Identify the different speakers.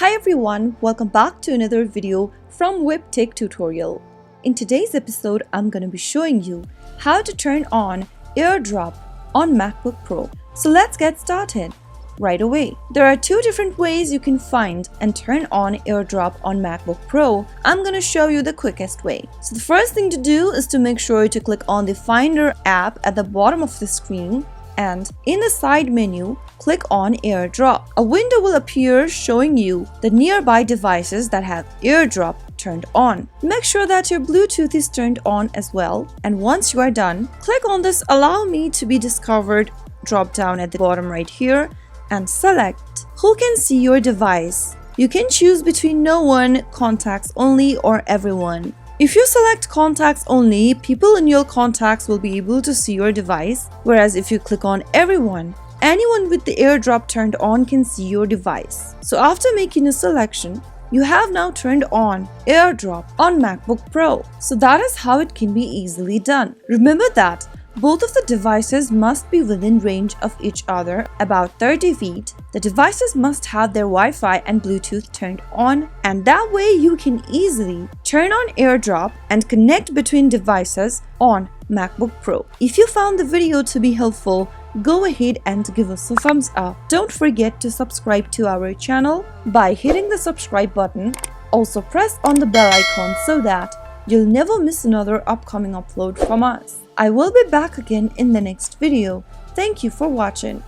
Speaker 1: Hi everyone, welcome back to another video from Webtech Tutorial. In today's episode, I'm going to be showing you how to turn on AirDrop on MacBook Pro. So let's get started right away. There are two different ways you can find and turn on AirDrop on MacBook Pro. I'm going to show you the quickest way. So the first thing to do is to make sure to click on the Finder app at the bottom of the screen, and in the side menu, click on AirDrop. A window will appear showing you the nearby devices that have AirDrop turned on. Make sure that your Bluetooth is turned on as well, and once you are done, click on this Allow Me to be Discovered drop down at the bottom right here and select Who can see your device. You can choose between No One, Contacts Only, or Everyone. If you select Contacts Only, people in your contacts will be able to see your device, whereas if you click on Everyone, anyone with the AirDrop turned on can see your device. So after making a selection, you have now turned on AirDrop on MacBook Pro. So that is how it can be easily done. Remember that both of the devices must be within range of each other, about 30 feet. The devices must have their Wi-Fi and Bluetooth turned on, and that way you can easily turn on AirDrop and connect between devices on MacBook Pro. If you found the video to be helpful, go ahead and give us a thumbs up. Don't forget to subscribe to our channel by hitting the subscribe button. Also press on the bell icon so that you'll never miss another upcoming upload from us. I will be back again in the next video. Thank you for watching.